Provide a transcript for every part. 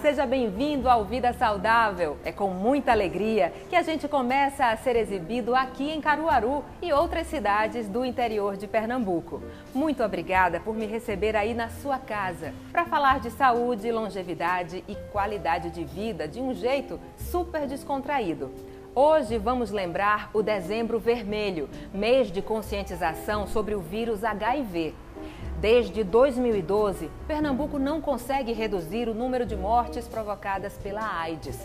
seja bem-vindo ao Vida Saudável. É com muita alegria que a gente começa a ser exibido aqui em Caruaru e outras cidades do interior de Pernambuco. Muito obrigada por me receber aí na sua casa para falar de saúde, longevidade e qualidade de vida de um jeito super descontraído. Hoje vamos lembrar o Dezembro Vermelho, mês de conscientização sobre o vírus HIV. Desde 2012, Pernambuco não consegue reduzir o número de mortes provocadas pela AIDS.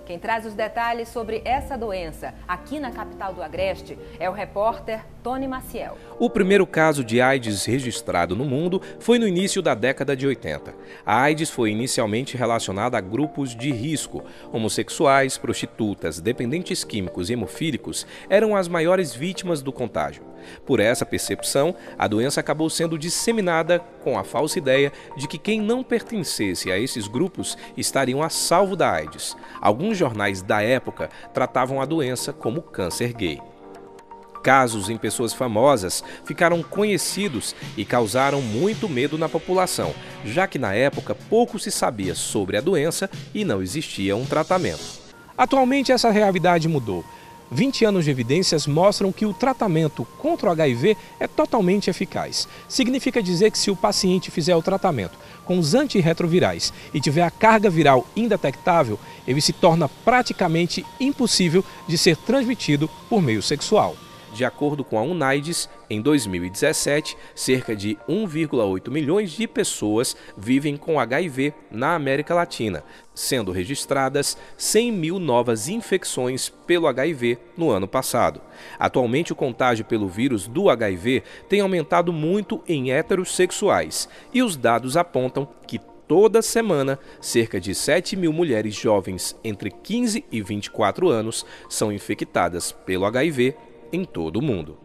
Quem traz os detalhes sobre essa doença aqui na capital do Agreste é o repórter Tony Maciel. O primeiro caso de AIDS registrado no mundo foi no início da década de 80. A AIDS foi inicialmente relacionada a grupos de risco. Homossexuais, prostitutas, dependentes químicos e hemofílicos eram as maiores vítimas do contágio. Por essa percepção, a doença acabou sendo disseminada com a falsa ideia de que quem não pertencesse a esses grupos estariam a salvo da AIDS. Alguns jornais da época tratavam a doença como câncer gay. Casos em pessoas famosas ficaram conhecidos e causaram muito medo na população, já que na época pouco se sabia sobre a doença e não existia um tratamento. Atualmente essa realidade mudou. 20 anos de evidências mostram que o tratamento contra o HIV é totalmente eficaz. Significa dizer que se o paciente fizer o tratamento com os antirretrovirais e tiver a carga viral indetectável, ele se torna praticamente impossível de ser transmitido por meio sexual. De acordo com a UNAIDS, em 2017, cerca de 1,8 milhões de pessoas vivem com HIV na América Latina, sendo registradas 100 mil novas infecções pelo HIV no ano passado. Atualmente, o contágio pelo vírus do HIV tem aumentado muito em heterossexuais e os dados apontam que toda semana, cerca de 7 mil mulheres jovens entre 15 e 24 anos são infectadas pelo HIV em todo o mundo.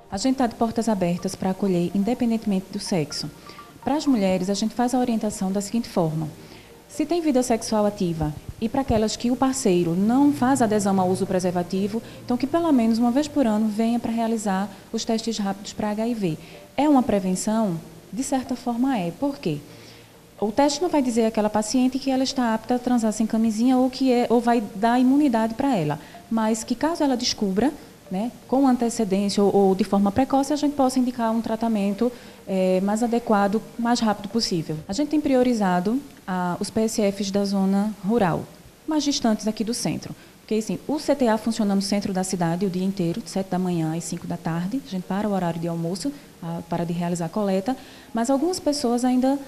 A gente está de portas abertas para acolher, independentemente do sexo. Para as mulheres, a gente faz a orientação da seguinte forma: se tem vida sexual ativa e para aquelas que o parceiro não faz adesão ao uso preservativo, então que pelo menos uma vez por ano venha para realizar os testes rápidos para HIV. É uma prevenção? De certa forma é. Por quê? O teste não vai dizer àquela paciente que ela está apta a transar sem camisinha ou vai dar imunidade para ela, mas que caso ela descubra, com antecedência ou de forma precoce, a gente possa indicar um tratamento mais adequado, mais rápido possível. A gente tem priorizado os PSFs da zona rural, mais distantes aqui do centro. Porque assim, o CTA funciona no centro da cidade o dia inteiro, de 7 da manhã às 5 da tarde. A gente para o horário de almoço, para de realizar a coleta, mas algumas pessoas ainda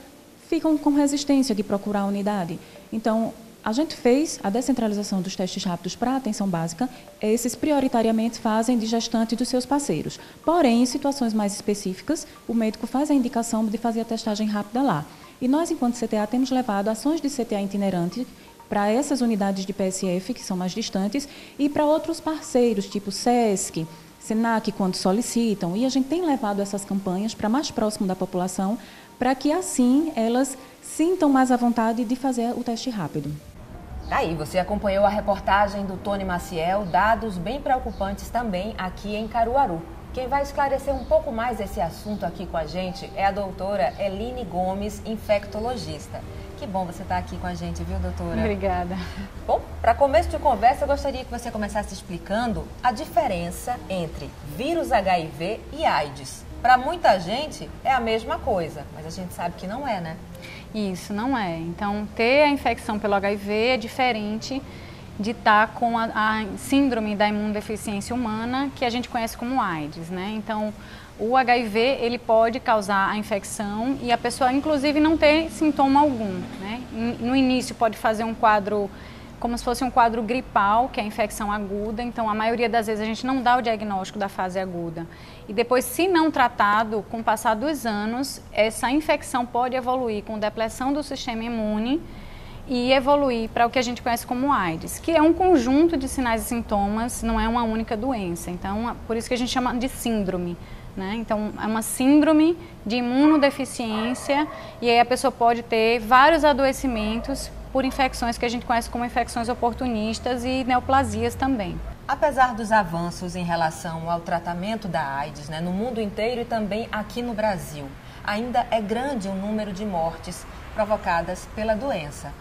ficam com resistência de procurar a unidade. Então, a gente fez a descentralização dos testes rápidos para a atenção básica. Esses prioritariamente fazem de gestante dos seus parceiros. Porém, em situações mais específicas, o médico faz a indicação de fazer a testagem rápida lá. E nós, enquanto CTA, temos levado ações de CTA itinerante para essas unidades de PSF, que são mais distantes, e para outros parceiros, tipo SESC, SENAC, quando solicitam. E a gente tem levado essas campanhas para mais próximo da população, para que, assim, elas sintam mais à vontade de fazer o teste rápido. Aí, você acompanhou a reportagem do Tony Maciel, dados bem preocupantes também aqui em Caruaru. Quem vai esclarecer um pouco mais esse assunto aqui com a gente é a doutora Eline Gomes, infectologista. Que bom você estar aqui com a gente, viu, doutora? Obrigada. Bom, para começo de conversa, eu gostaria que você começasse explicando a diferença entre vírus HIV e AIDS. Para muita gente é a mesma coisa, mas a gente sabe que não é, né? Isso, não é. Então, ter a infecção pelo HIV é diferente de estar com a síndrome da imunodeficiência humana, que a gente conhece como AIDS, né? Então, o HIV, ele pode causar a infecção e a pessoa, inclusive, não ter sintoma algum, né? No início, pode fazer um quadro como se fosse um quadro gripal, que é a infecção aguda. Então, a maioria das vezes a gente não dá o diagnóstico da fase aguda. E depois, se não tratado, com o passar dos anos, essa infecção pode evoluir com depressão do sistema imune e evoluir para o que a gente conhece como AIDS, que é um conjunto de sinais e sintomas, não é uma única doença. Então, por isso que a gente chama de síndrome, né? Então, é uma síndrome de imunodeficiência e aí a pessoa pode ter vários adoecimentos por infecções que a gente conhece como infecções oportunistas e neoplasias também. Apesar dos avanços em relação ao tratamento da AIDS, no mundo inteiro e também aqui no Brasil, ainda é grande o número de mortes provocadas pela doença.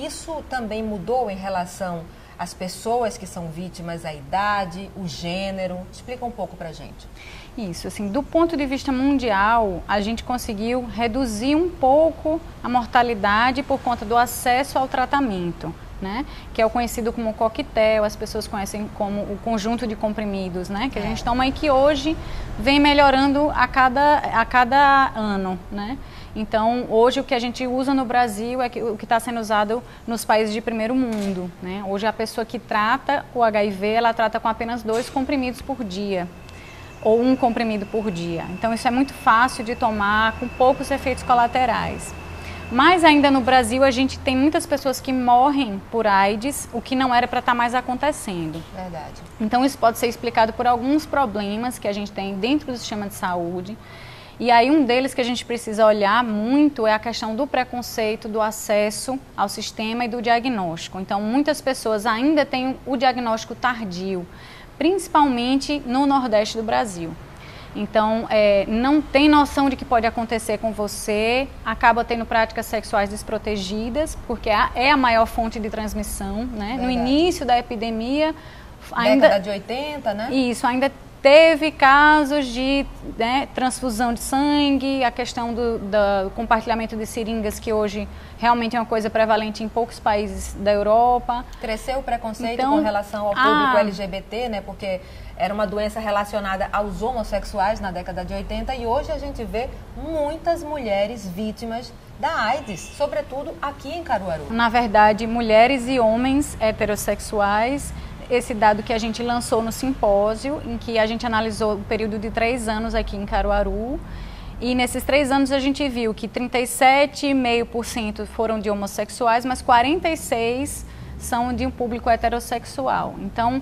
Isso também mudou em relação às pessoas que são vítimas, a idade, o gênero? Explica um pouco pra gente. Isso, assim, do ponto de vista mundial, a gente conseguiu reduzir um pouco a mortalidade por conta do acesso ao tratamento, né? Que é o conhecido como coquetel, as pessoas conhecem como o conjunto de comprimidos, né? Que a gente toma e que hoje vem melhorando a cada ano, né? Então, hoje o que a gente usa no Brasil é o que está sendo usado nos países de primeiro mundo, né? Hoje a pessoa que trata o HIV, ela trata com apenas 2 comprimidos por dia, ou 1 comprimido por dia. Então, isso é muito fácil de tomar, com poucos efeitos colaterais. Mas ainda no Brasil, a gente tem muitas pessoas que morrem por AIDS, o que não era para estar mais acontecendo. Verdade. Então, isso pode ser explicado por alguns problemas que a gente tem dentro do sistema de saúde. E aí um deles que a gente precisa olhar muito é a questão do preconceito, do acesso ao sistema e do diagnóstico. Então, muitas pessoas ainda têm o diagnóstico tardio, principalmente no Nordeste do Brasil. Então, não tem noção de que pode acontecer com você, acaba tendo práticas sexuais desprotegidas, porque é a maior fonte de transmissão, né? No início da epidemia... Década de 80, né? Isso, ainda teve casos de transfusão de sangue, a questão do compartilhamento de seringas, que hoje realmente é uma coisa prevalente em poucos países da Europa. Cresceu o preconceito com relação ao público LGBT, né? Porque era uma doença relacionada aos homossexuais na década de 80 e hoje a gente vê muitas mulheres vítimas da AIDS, sobretudo aqui em Caruaru. Na verdade, mulheres e homens heterossexuais. Esse dado que a gente lançou no simpósio, em que a gente analisou o período de 3 anos aqui em Caruaru, e nesses 3 anos a gente viu que 37,5% foram de homossexuais, mas 46% são de um público heterossexual. Então,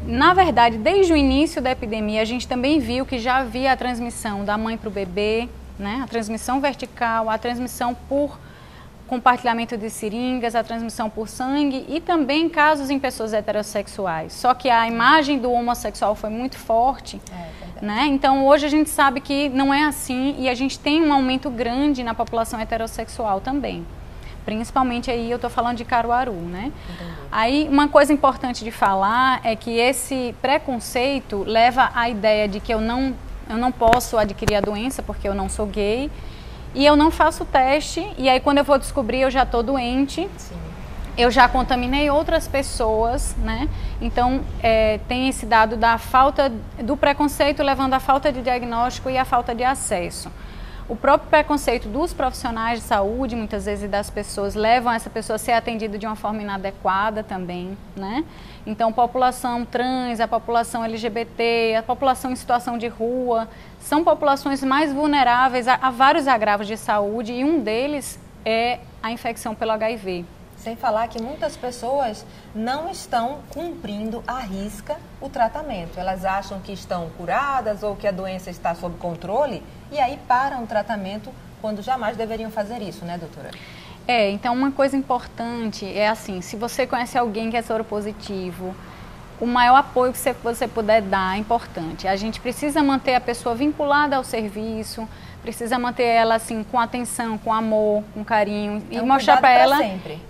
na verdade, desde o início da epidemia, a gente também viu que já havia a transmissão da mãe para o bebê, né? A transmissão vertical, a transmissão por compartilhamento de seringas, a transmissão por sangue e também casos em pessoas heterossexuais. Só que a imagem do homossexual foi muito forte, né? Então hoje a gente sabe que não é assim e a gente tem um aumento grande na população heterossexual também. Principalmente aí eu estou falando de Caruaru, né? Entendi. Aí uma coisa importante de falar é que esse preconceito leva à ideia de que eu não posso adquirir a doença porque eu não sou gay. E eu não faço teste, e aí quando eu vou descobrir eu já estou doente, Sim. Eu já contaminei outras pessoas, né? Então tem esse dado da falta do preconceito levando à falta de diagnóstico e à falta de acesso. O próprio preconceito dos profissionais de saúde, muitas vezes das pessoas, levam essa pessoa a ser atendida de uma forma inadequada também, né? Então, população trans, a população LGBT, a população em situação de rua, são populações mais vulneráveis a vários agravos de saúde e um deles é a infecção pelo HIV. Sem falar que muitas pessoas não estão cumprindo à risca o tratamento. Elas acham que estão curadas ou que a doença está sob controle e aí param o tratamento quando jamais deveriam fazer isso, né, doutora? Então uma coisa importante é assim, se você conhece alguém que é soropositivo, o maior apoio que você puder dar é importante. A gente precisa manter a pessoa vinculada ao serviço, precisa manter ela assim com atenção, com amor, com carinho e mostrar para ela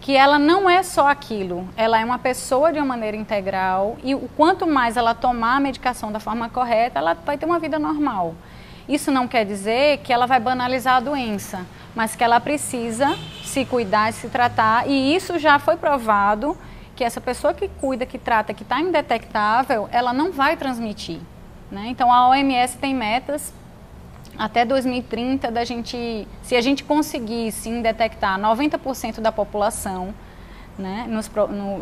que ela não é só aquilo, ela é uma pessoa de uma maneira integral e o quanto mais ela tomar a medicação da forma correta, ela vai ter uma vida normal. Isso não quer dizer que ela vai banalizar a doença, mas que ela precisa se cuidar, se tratar e isso já foi provado que essa pessoa que cuida, que trata, que está indetectável, ela não vai transmitir, né? Então a OMS tem metas até 2030, se a gente conseguisse detectar 90% da população, né,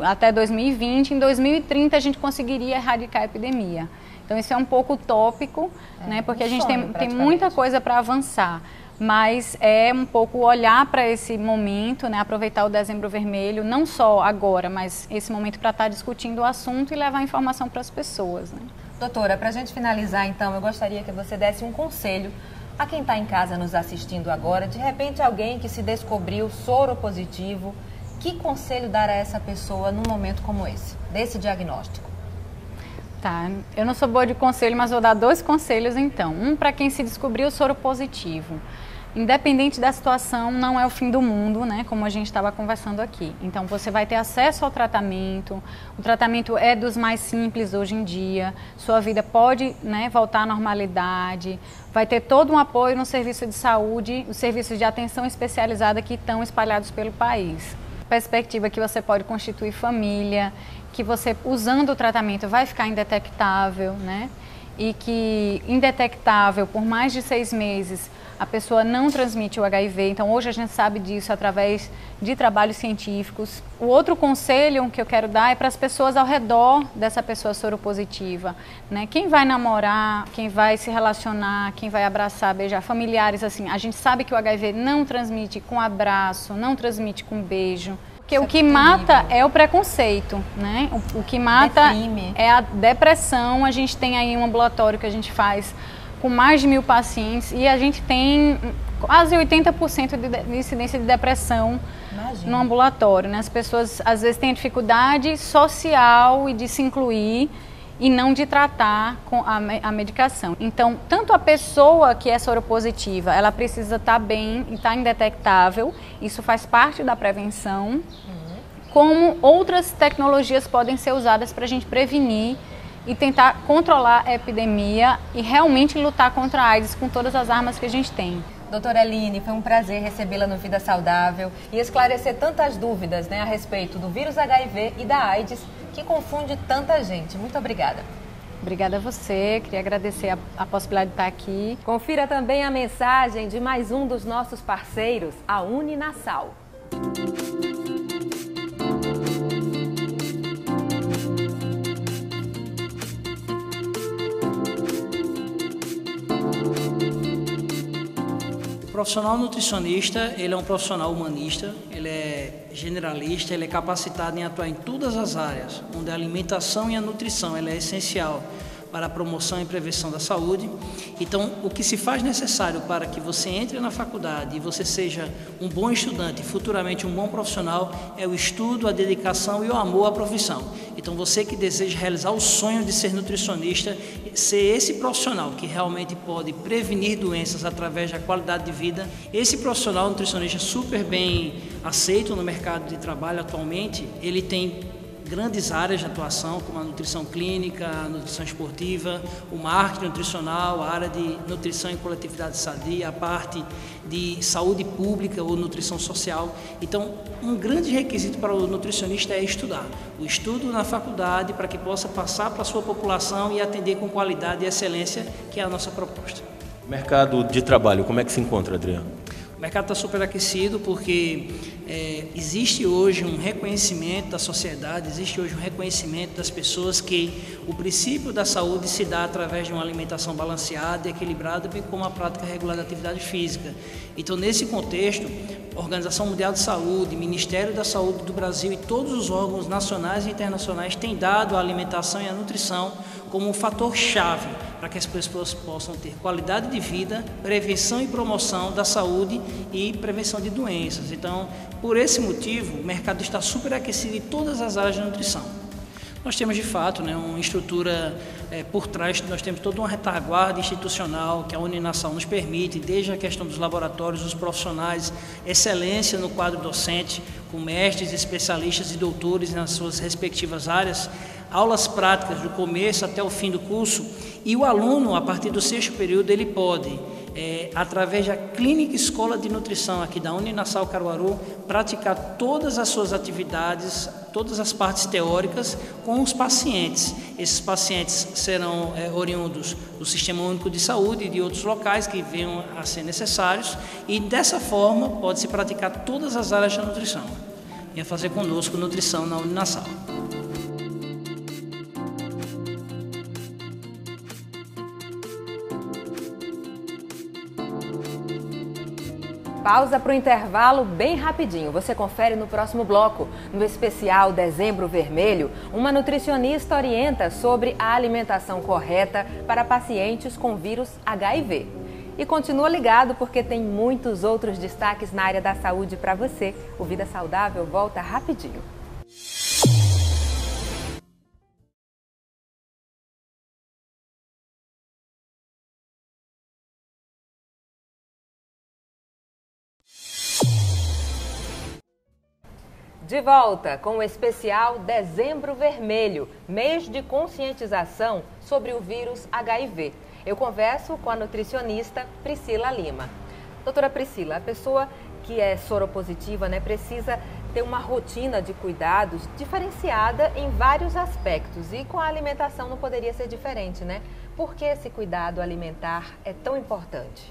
até 2020, em 2030 a gente conseguiria erradicar a epidemia. Então isso é um pouco utópico, né, porque a gente tem muita coisa para avançar, mas é um pouco olhar para esse momento, né, aproveitar o Dezembro Vermelho, não só agora, mas esse momento para estar discutindo o assunto e levar informação para as pessoas, né. Doutora, para a gente finalizar, então, eu gostaria que você desse um conselho a quem está em casa nos assistindo agora, de repente alguém que se descobriu soropositivo, que conselho dar a essa pessoa num momento como esse, desse diagnóstico? Tá, eu não sou boa de conselho, mas vou dar 2 conselhos então. Um para quem se descobriu soropositivo. independente da situação, não é o fim do mundo, né, como a gente estava conversando aqui. Então, você vai ter acesso ao tratamento, o tratamento é dos mais simples hoje em dia, sua vida pode, né, voltar à normalidade, vai ter todo um apoio no serviço de saúde, os serviços de atenção especializada que estão espalhados pelo país. Perspectiva que você pode constituir família, que você, usando o tratamento, vai ficar indetectável, né, e que indetectável por mais de 6 meses, a pessoa não transmite o HIV, então hoje a gente sabe disso através de trabalhos científicos. O outro conselho que eu quero dar é para as pessoas ao redor dessa pessoa soropositiva, né? Quem vai namorar, quem vai se relacionar, quem vai abraçar, beijar, familiares, assim, a gente sabe que o HIV não transmite com abraço, não transmite com beijo. Porque o que mata é o preconceito, né? O que mata é a depressão. A gente tem aí um ambulatório que a gente faz com mais de 1000 pacientes e a gente tem quase 80% de incidência de depressão no ambulatório, né? As pessoas às vezes têm dificuldade social e de se incluir e não de tratar com a medicação. Então, tanto a pessoa que é soropositiva, ela precisa estar bem e estar indetectável, isso faz parte da prevenção, como outras tecnologias podem ser usadas para a gente prevenir e tentar controlar a epidemia e realmente lutar contra a AIDS com todas as armas que a gente tem. Doutora Aline, foi um prazer recebê-la no Vida Saudável e esclarecer tantas dúvidas, né, a respeito do vírus HIV e da AIDS, que confunde tanta gente. Muito obrigada. Obrigada a você, queria agradecer a possibilidade de estar aqui. Confira também a mensagem de mais um dos nossos parceiros, a Uninasal. O profissional nutricionista, ele é um profissional humanista, ele é generalista, ele é capacitado em atuar em todas as áreas, onde a alimentação e a nutrição ela é essencial para a promoção e prevenção da saúde. Então, o que se faz necessário para que você entre na faculdade e você seja um bom estudante e futuramente um bom profissional é o estudo, a dedicação e o amor à profissão. Então, você que deseja realizar o sonho de ser nutricionista, ser esse profissional que realmente pode prevenir doenças através da qualidade de vida, esse profissional nutricionista super bem aceito no mercado de trabalho atualmente, ele tem grandes áreas de atuação, como a nutrição clínica, a nutrição esportiva, o marketing nutricional, a área de nutrição e coletividade sadia, a parte de saúde pública ou nutrição social. Então, um grande requisito para o nutricionista é estudar. O estudo na faculdade para que possa passar para a sua população e atender com qualidade e excelência, que é a nossa proposta. Mercado de trabalho, como é que se encontra, Adriano? O mercado está superaquecido porque existe hoje um reconhecimento da sociedade, existe hoje um reconhecimento das pessoas que o princípio da saúde se dá através de uma alimentação balanceada e equilibrada, bem como a prática regular da atividade física. Então, nesse contexto, a Organização Mundial de Saúde, Ministério da Saúde do Brasil e todos os órgãos nacionais e internacionais têm dado a alimentação e a nutrição como um fator-chave para que as pessoas possam ter qualidade de vida, prevenção e promoção da saúde e prevenção de doenças. Então, por esse motivo, o mercado está superaquecido em todas as áreas de nutrição. Nós temos, de fato, uma estrutura por trás, nós temos toda uma retaguarda institucional que a Uninasal nos permite, desde a questão dos laboratórios, dos profissionais, excelência no quadro docente, com mestres, especialistas e doutores nas suas respectivas áreas, aulas práticas do começo até o fim do curso, e o aluno, a partir do 6º período, ele pode, através da Clínica Escola de Nutrição aqui da Uninasal Caruaru, praticar todas as suas atividades, todas as partes teóricas com os pacientes. Esses pacientes serão oriundos do Sistema Único de Saúde e de outros locais que venham a ser necessários, e dessa forma pode-se praticar todas as áreas da nutrição. Venha fazer conosco nutrição na Uninasal. Pausa para o intervalo bem rapidinho. Você confere no próximo bloco. No especial Dezembro Vermelho, uma nutricionista orienta sobre a alimentação correta para pacientes com vírus HIV. E continua ligado porque tem muitos outros destaques na área da saúde para você. O Vida Saudável volta rapidinho. De volta com o especial Dezembro Vermelho, mês de conscientização sobre o vírus HIV. Eu converso com a nutricionista Priscila Lima. Doutora Priscila, a pessoa que é soropositiva, precisa ter uma rotina de cuidados diferenciada em vários aspectos e com a alimentação não poderia ser diferente, Por que esse cuidado alimentar é tão importante?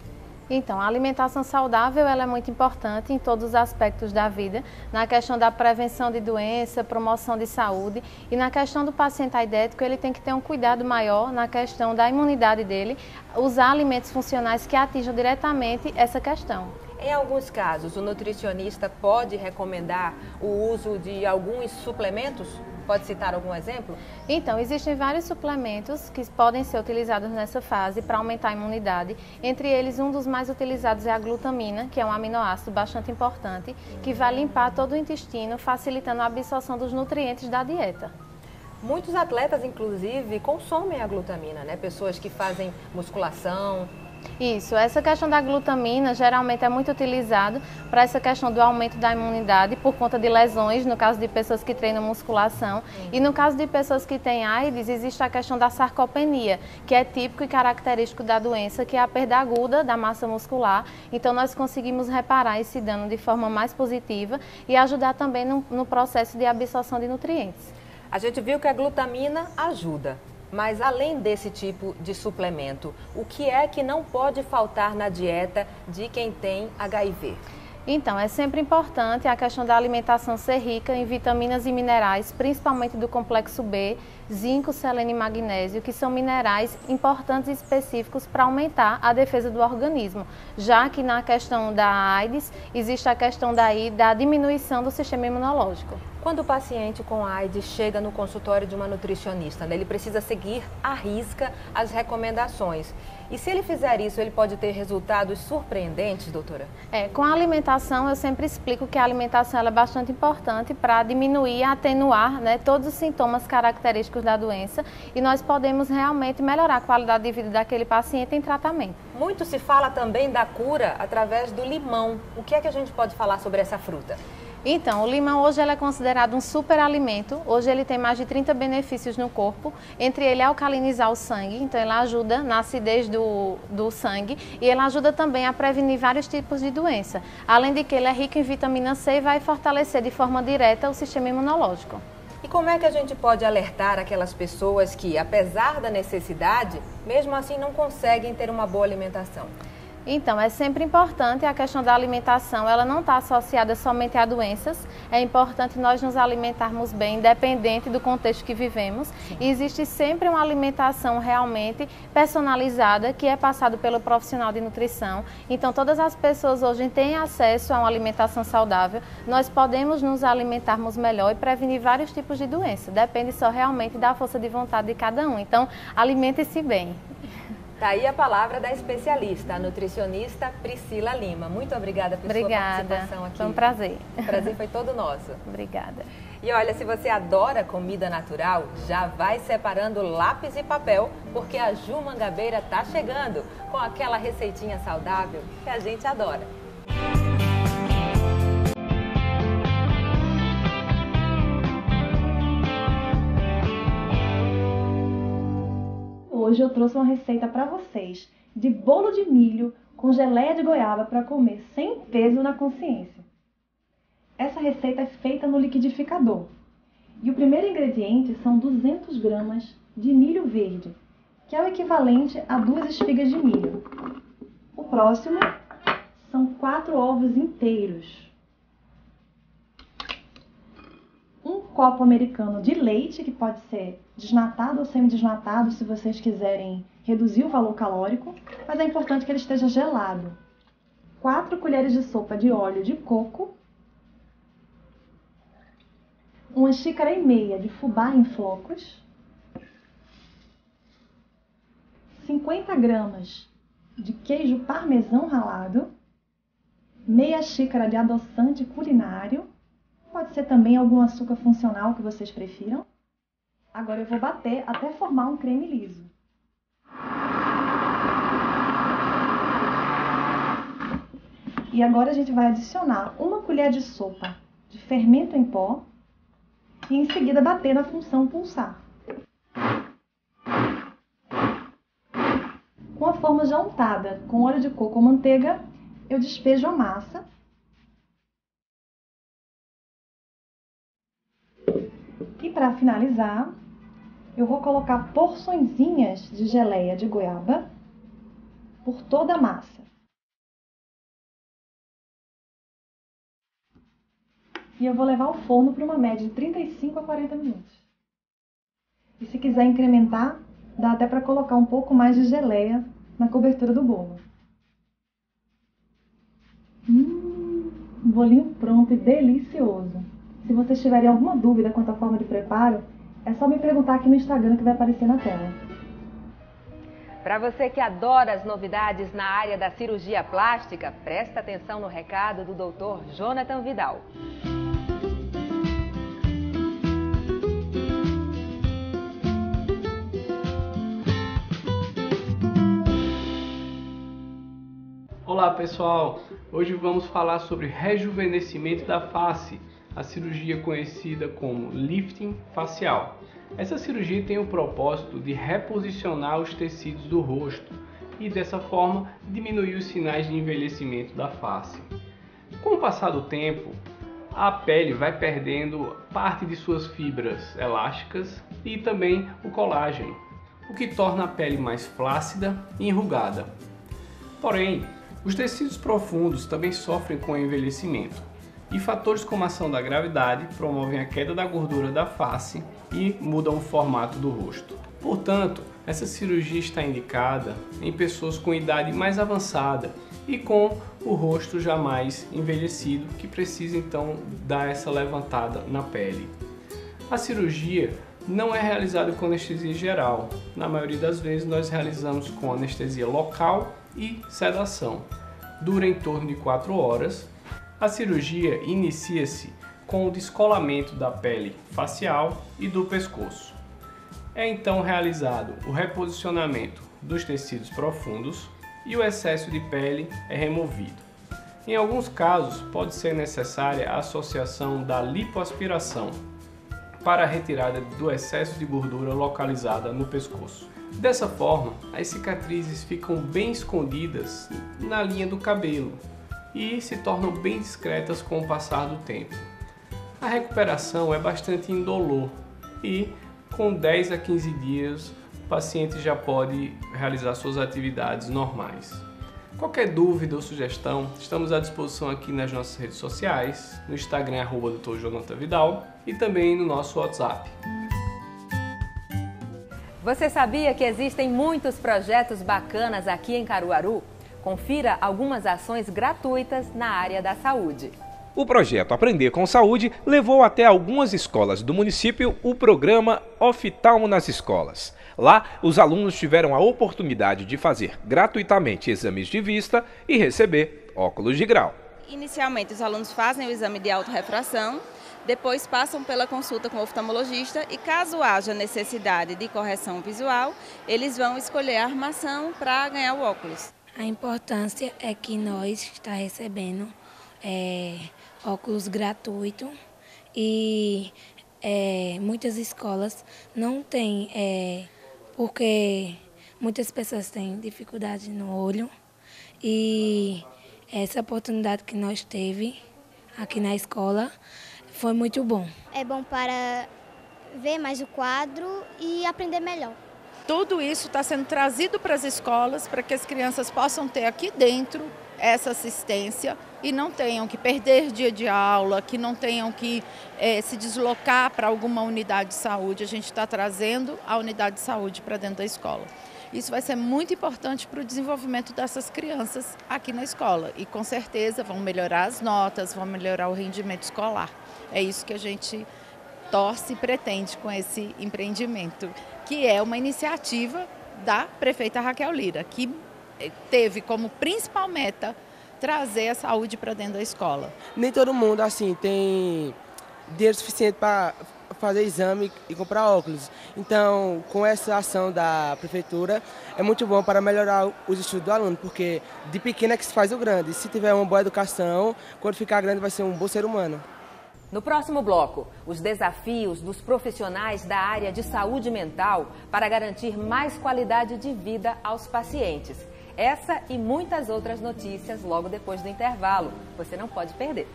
Então, a alimentação saudável ela é muito importante em todos os aspectos da vida, na questão da prevenção de doença, promoção de saúde e na questão do paciente aidético, ele tem que ter um cuidado maior na questão da imunidade dele, usar alimentos funcionais que atinjam diretamente essa questão. Em alguns casos, o nutricionista pode recomendar o uso de alguns suplementos? Pode citar algum exemplo? Então, existem vários suplementos que podem ser utilizados nessa fase para aumentar a imunidade. Entre eles, um dos mais utilizados é a glutamina, que é um aminoácido bastante importante, que vai limpar todo o intestino, facilitando a absorção dos nutrientes da dieta. Muitos atletas, inclusive, consomem a glutamina, Pessoas que fazem musculação. Isso, essa questão da glutamina geralmente é muito utilizado para essa questão do aumento da imunidade por conta de lesões, no caso de pessoas que treinam musculação. E no caso de pessoas que têm AIDS, existe a questão da sarcopenia, que é típico e característico da doença, que é a perda aguda da massa muscular. Então nós conseguimos reparar esse dano de forma mais positiva e ajudar também no processo de absorção de nutrientes. A gente viu que a glutamina ajuda. Mas além desse tipo de suplemento, o que é que não pode faltar na dieta de quem tem HIV? Então, é sempre importante a questão da alimentação ser rica em vitaminas e minerais, principalmente do complexo B, zinco, selênio e magnésio, que são minerais importantes e específicos para aumentar a defesa do organismo, já que na questão da AIDS existe a questão da diminuição do sistema imunológico. Quando o paciente com AIDS chega no consultório de uma nutricionista, ele precisa seguir à risca as recomendações. E se ele fizer isso, ele pode ter resultados surpreendentes, doutora? Com a alimentação, eu sempre explico que a alimentação ela é bastante importante para diminuir e atenuar todos os sintomas característicos da doença e nós podemos realmente melhorar a qualidade de vida daquele paciente em tratamento. Muito se fala também da cura através do limão. O que é que a gente pode falar sobre essa fruta? Então, o limão hoje ele é considerado um superalimento. Hoje ele tem mais de 30 benefícios no corpo, entre ele alcalinizar o sangue, então ele ajuda na acidez do sangue e ele ajuda também a prevenir vários tipos de doença. Além de que ele é rico em vitamina C e vai fortalecer de forma direta o sistema imunológico. E como é que a gente pode alertar aquelas pessoas que, apesar da necessidade, mesmo assim não conseguem ter uma boa alimentação? Então, é sempre importante a questão da alimentação, ela não está associada somente a doenças, é importante nós nos alimentarmos bem, independente do contexto que vivemos. Sim. E existe sempre uma alimentação realmente personalizada, que é passado pelo profissional de nutrição. Então, todas as pessoas hoje têm acesso a uma alimentação saudável, nós podemos nos alimentarmos melhor e prevenir vários tipos de doença, depende só realmente da força de vontade de cada um. Então, alimente-se bem. Tá aí a palavra da especialista, a nutricionista Priscila Lima. Muito obrigada por sua participação aqui. Foi um prazer. O prazer foi todo nosso. Obrigada. E olha, se você adora comida natural, já vai separando lápis e papel, porque a Ju Mangabeira está chegando com aquela receitinha saudável que a gente adora. Hoje eu trouxe uma receita para vocês de bolo de milho com geleia de goiaba para comer sem peso na consciência. Essa receita é feita no liquidificador. E o primeiro ingrediente são 200 gramas de milho verde, que é o equivalente a 2 espigas de milho. O próximo são 4 ovos inteiros. Um copo americano de leite, que pode ser desnatado ou semidesnatado, se vocês quiserem reduzir o valor calórico, mas é importante que ele esteja gelado. 4 colheres de sopa de óleo de coco, 1,5 xícaras de fubá em flocos, 50 gramas de queijo parmesão ralado, meia xícara de adoçante culinário, pode ser também algum açúcar funcional que vocês prefiram. Agora eu vou bater até formar um creme liso. E agora a gente vai adicionar 1 colher de sopa de fermento em pó e em seguida bater na função pulsar. Com a forma já untada com óleo de coco ou manteiga, eu despejo a massa e para finalizar, eu vou colocar porçõezinhas de geleia de goiaba por toda a massa. E eu vou levar ao forno para uma média de 35 a 40 minutos. E se quiser incrementar, dá até para colocar um pouco mais de geleia na cobertura do bolo. Um bolinho pronto e delicioso. Se vocês tiverem alguma dúvida quanto à forma de preparo, é só me perguntar aqui no Instagram que vai aparecer na tela. Para você que adora as novidades na área da cirurgia plástica, presta atenção no recado do Dr. Jonathan Vidal. Olá pessoal, hoje vamos falar sobre rejuvenescimento da face, a cirurgia conhecida como lifting facial. Essa cirurgia tem o propósito de reposicionar os tecidos do rosto e dessa forma diminuir os sinais de envelhecimento da face. Com o passar do tempo, a pele vai perdendo parte de suas fibras elásticas e também o colágeno, o que torna a pele mais flácida e enrugada. Porém, os tecidos profundos também sofrem com o envelhecimento e fatores como a ação da gravidade promovem a queda da gordura da face e mudam o formato do rosto. Portanto, essa cirurgia está indicada em pessoas com idade mais avançada e com o rosto já mais envelhecido, que precisa então dar essa levantada na pele. A cirurgia não é realizada com anestesia geral. Na maioria das vezes nós realizamos com anestesia local e sedação. Dura em torno de 4 horas. A cirurgia inicia-se com o descolamento da pele facial e do pescoço. É então realizado o reposicionamento dos tecidos profundos e o excesso de pele é removido. Em alguns casos, pode ser necessária a associação da lipoaspiração para a retirada do excesso de gordura localizada no pescoço. Dessa forma, as cicatrizes ficam bem escondidas na linha do cabelo e se tornam bem discretas com o passar do tempo. A recuperação é bastante indolor e, com 10 a 15 dias, o paciente já pode realizar suas atividades normais. Qualquer dúvida ou sugestão, estamos à disposição aqui nas nossas redes sociais, no Instagram @Dr. Jonathan Vidal e também no nosso WhatsApp. Você sabia que existem muitos projetos bacanas aqui em Caruaru? Confira algumas ações gratuitas na área da saúde. O projeto Aprender com Saúde levou até algumas escolas do município o programa Oftalmo nas Escolas. Lá, os alunos tiveram a oportunidade de fazer gratuitamente exames de vista e receber óculos de grau. Inicialmente, os alunos fazem o exame de autorrefração, depois passam pela consulta com o oftalmologista e, caso haja necessidade de correção visual, eles vão escolher a armação para ganhar o óculos. A importância é que nós está recebendo óculos gratuito e muitas escolas não têm, porque muitas pessoas têm dificuldade no olho e essa oportunidade que nós teve aqui na escola foi muito bom. É bom para ver mais o quadro e aprender melhor. Tudo isso está sendo trazido para as escolas para que as crianças possam ter aqui dentro essa assistência e não tenham que perder dia de aula, que não tenham que se deslocar para alguma unidade de saúde. A gente está trazendo a unidade de saúde para dentro da escola. Isso vai ser muito importante para o desenvolvimento dessas crianças aqui na escola e com certeza vão melhorar as notas, vão melhorar o rendimento escolar. É isso que a gente torce e pretende com esse empreendimento, que é uma iniciativa da prefeita Raquel Lira, que teve como principal meta trazer a saúde para dentro da escola. Nem todo mundo assim tem dinheiro suficiente para fazer exame e comprar óculos. Então, com essa ação da prefeitura, é muito bom para melhorar os estudos do aluno, porque de pequeno é que se faz o grande. Se tiver uma boa educação, quando ficar grande vai ser um bom ser humano. No próximo bloco, os desafios dos profissionais da área de saúde mental para garantir mais qualidade de vida aos pacientes. Essa e muitas outras notícias logo depois do intervalo. Você não pode perder.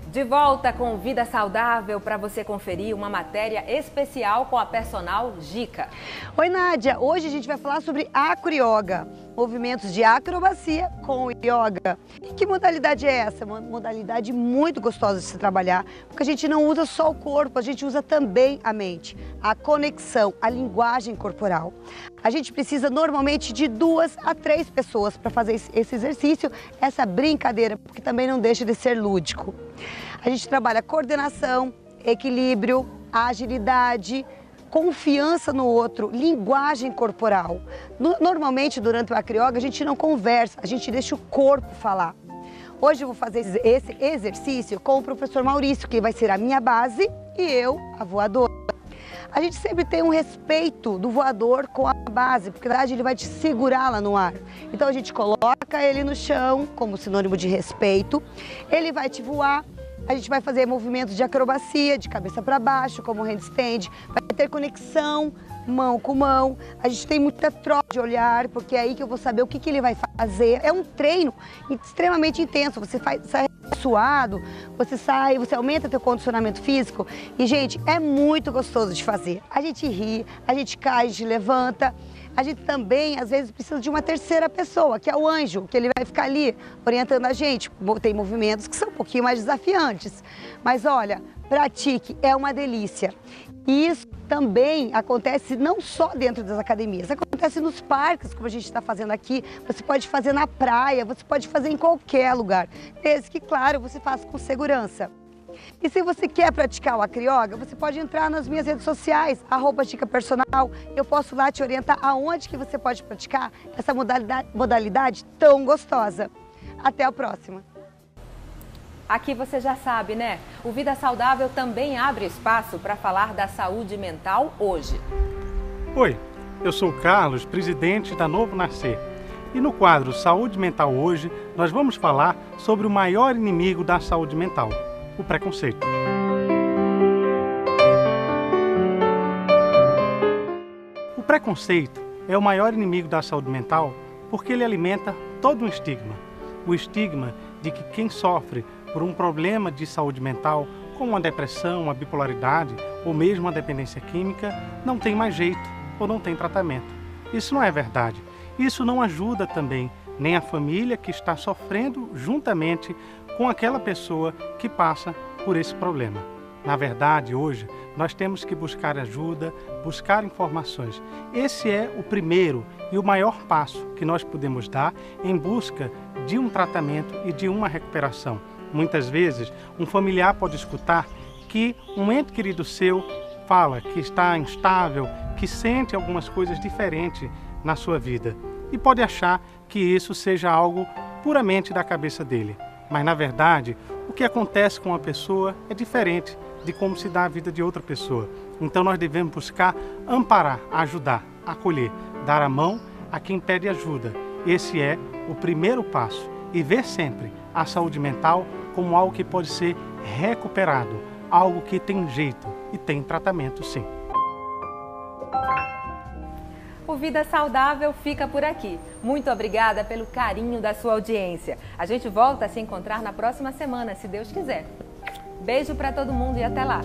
De volta com Vida Saudável para você conferir uma matéria especial com a personal Gica. Oi, Nádia. Hoje a gente vai falar sobre acroyoga, movimentos de acrobacia com yoga. E que modalidade é essa? Uma modalidade muito gostosa de se trabalhar, porque a gente não usa só o corpo, a gente usa também a mente, a conexão, a linguagem corporal. A gente precisa normalmente de 2 a 3 pessoas para fazer esse exercício, essa brincadeira, porque também não deixa de ser lúdico. A gente trabalha coordenação, equilíbrio, agilidade, confiança no outro, linguagem corporal. Normalmente, durante o acroyoga, a gente não conversa, a gente deixa o corpo falar. Hoje eu vou fazer esse exercício com o professor Maurício, que vai ser a minha base, e eu, a voadora. A gente sempre tem um respeito do voador com a base, porque na verdade ele vai te segurar lá no ar. Então a gente coloca ele no chão, como sinônimo de respeito, ele vai te voar. A gente vai fazer movimentos de acrobacia, de cabeça para baixo, como o handstand, vai ter conexão mão com mão. A gente tem muita troca de olhar, porque é aí que eu vou saber o que ele vai fazer. É um treino extremamente intenso, você sai suado, você aumenta teu condicionamento físico e, gente, é muito gostoso de fazer. A gente ri, a gente cai, a gente levanta. A gente também, às vezes, precisa de uma terceira pessoa, que é o anjo, que ele vai ficar ali orientando a gente. Tem movimentos que são um pouquinho mais desafiantes. Mas, olha, pratique, é uma delícia. E isso também acontece não só dentro das academias, acontece nos parques, como a gente está fazendo aqui. Você pode fazer na praia, você pode fazer em qualquer lugar, desde que, claro, você faça com segurança. E se você quer praticar o acroyoga, você pode entrar nas minhas redes sociais, @GicaPersonal. Eu posso lá te orientar aonde que você pode praticar essa modalidade tão gostosa. Até a próxima! Aqui você já sabe, né? O Vida Saudável também abre espaço para falar da saúde mental hoje. Oi, eu sou o Carlos, presidente da Novo Nascer. E no quadro Saúde Mental hoje, nós vamos falar sobre o maior inimigo da saúde mental, o preconceito. O preconceito é o maior inimigo da saúde mental porque ele alimenta todo um estigma. O estigma de que quem sofre por um problema de saúde mental, como uma depressão, uma bipolaridade ou mesmo uma dependência química, não tem mais jeito ou não tem tratamento. Isso não é verdade. Isso não ajuda também nem a família que está sofrendo juntamente com aquela pessoa que passa por esse problema. Na verdade, hoje, nós temos que buscar ajuda, buscar informações. Esse é o primeiro e o maior passo que nós podemos dar em busca de um tratamento e de uma recuperação. Muitas vezes, um familiar pode escutar que um ente querido seu fala que está instável, que sente algumas coisas diferentes na sua vida e pode achar que isso seja algo puramente da cabeça dele. Mas, na verdade, o que acontece com uma pessoa é diferente de como se dá a vida de outra pessoa. Então, nós devemos buscar amparar, ajudar, acolher, dar a mão a quem pede ajuda. Esse é o primeiro passo. E ver sempre a saúde mental como algo que pode ser recuperado, algo que tem jeito e tem tratamento, sim. O Vida Saudável fica por aqui. Muito obrigada pelo carinho da sua audiência. A gente volta a se encontrar na próxima semana, se Deus quiser. Beijo para todo mundo e até lá.